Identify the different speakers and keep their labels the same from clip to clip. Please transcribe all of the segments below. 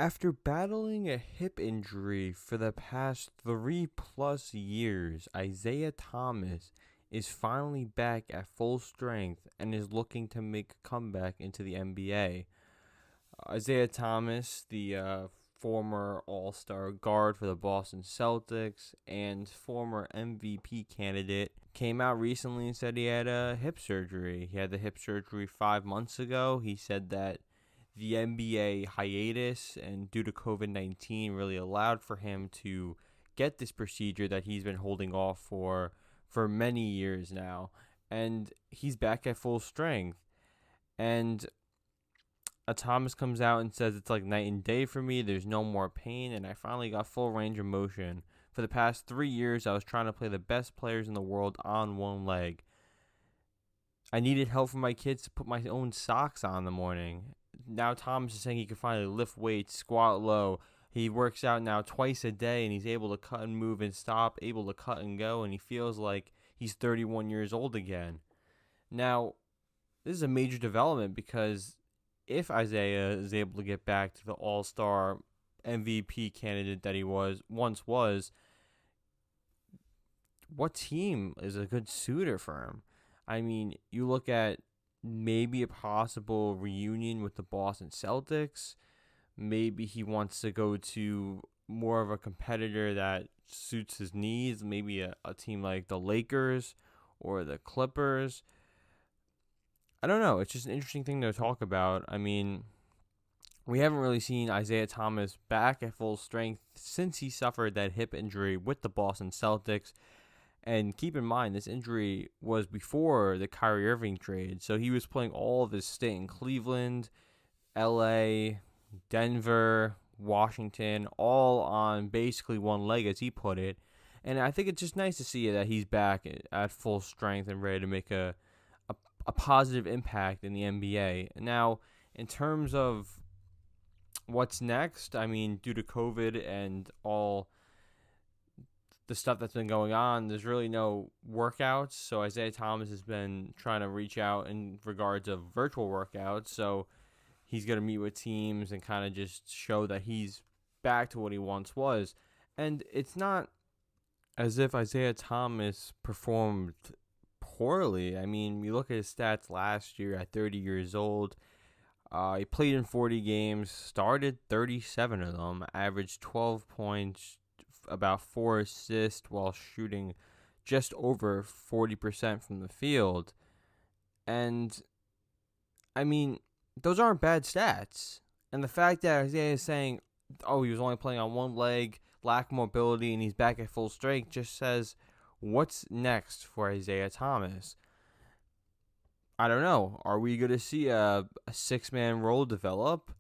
Speaker 1: After battling a hip injury for the past 3+ years, Isaiah Thomas is finally back at full strength and is looking to make a comeback into the NBA. Isaiah Thomas, the former All-Star guard for the Boston Celtics and former MVP candidate, came out recently and said he had a hip surgery. He had the hip surgery 5 months ago. He said that the NBA hiatus and due to COVID-19 really allowed for him to get this procedure that he's been holding off for many years now. And he's back at full strength. And Thomas comes out and says it's like night and day for me. There's no more pain, and I finally got full range of motion. For the past 3 years, I was trying to play the best players in the world on one leg. I needed help from my kids to put my own socks on in the morning. Now Thomas is saying he can finally lift weights, squat low. He works out now twice a day, and he's able to cut and move and stop, able to cut and go, and he feels like he's 31 years old again. Now, this is a major development because if Isaiah is able to get back to the All-Star MVP candidate that he once was, what team is a good suitor for him? I mean, you look at maybe a possible reunion with the Boston Celtics. Maybe he wants to go to more of a competitor that suits his needs. Maybe a team like the Lakers or the Clippers. I don't know. It's just an interesting thing to talk about. I mean, we haven't really seen Isaiah Thomas back at full strength since he suffered that hip injury with the Boston Celtics. And keep in mind, this injury was before the Kyrie Irving trade. So he was playing all of his stint in Cleveland, LA, Denver, Washington, all on basically one leg, as he put it. And I think it's just nice to see that he's back at full strength and ready to make a positive impact in the NBA. Now, in terms of what's next, I mean, due to COVID and all the stuff that's been going on, there's really no workouts. So Isaiah Thomas has been trying to reach out in regards of virtual workouts. So he's going to meet with teams and kind of just show that he's back to what he once was. And it's not as if Isaiah Thomas performed poorly. I mean, we look at his stats last year at 30 years old. He played in 40 games, started 37 of them, averaged 12 points, about 4 assists while shooting just over 40% from the field. And, I mean, those aren't bad stats. And the fact that Isaiah is saying, oh, he was only playing on one leg, lack mobility, and he's back at full strength just says, what's next for Isaiah Thomas? I don't know. Are we going to see a six-man role develop?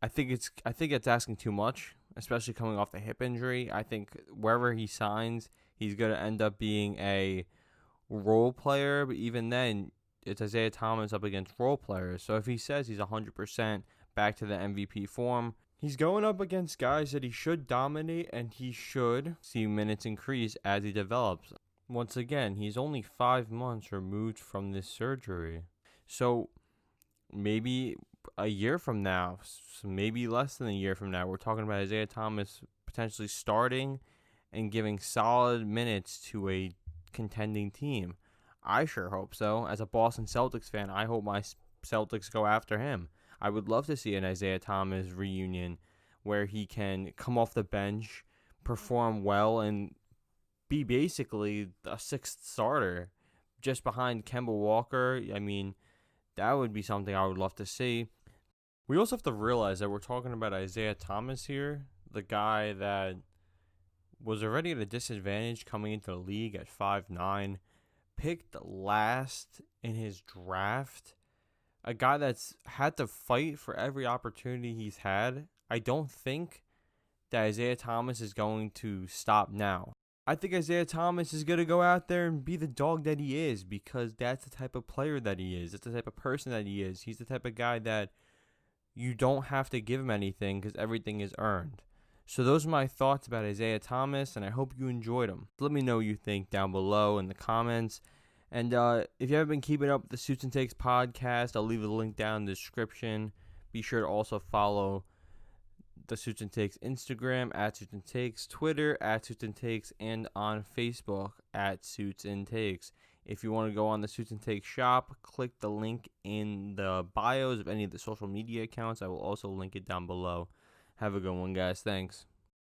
Speaker 1: I think it's asking too much, especially coming off the hip injury. I think wherever he signs, he's going to end up being a role player. But even then, it's Isaiah Thomas up against role players. So if he says he's 100% back to the MVP form, he's going up against guys that he should dominate, and he should see minutes increase as he develops. Once again, he's only 5 months removed from this surgery. So maybe a year from now, maybe less than a year from now, we're talking about Isaiah Thomas potentially starting and giving solid minutes to a contending team. I sure hope so. As a Boston Celtics fan, I hope my Celtics go after him. I would love to see an Isaiah Thomas reunion where he can come off the bench, perform well, and be basically a sixth starter just behind Kemba Walker. I mean, that would be something I would love to see. We also have to realize that we're talking about Isaiah Thomas here, the guy that was already at a disadvantage coming into the league at 5'9", picked last in his draft, a guy that's had to fight for every opportunity he's had. I don't think that Isaiah Thomas is going to stop now. I think Isaiah Thomas is going to go out there and be the dog that he is, because that's the type of player that he is. That's the type of person that he is. He's the type of guy that you don't have to give him anything because everything is earned. So those are my thoughts about Isaiah Thomas, and I hope you enjoyed them. Let me know what you think down below in the comments. And if you haven't been keeping up with the Suits and Takes podcast, I'll leave a link down in the description. Be sure to also follow the Suits and Takes Instagram at Suits and Takes, Twitter at Suits and Takes, and on Facebook at Suits and Takes. If you want to go on the Suits and Takes shop, click the link in the bios of any of the social media accounts. I will also link it down below. Have a good one, guys. Thanks.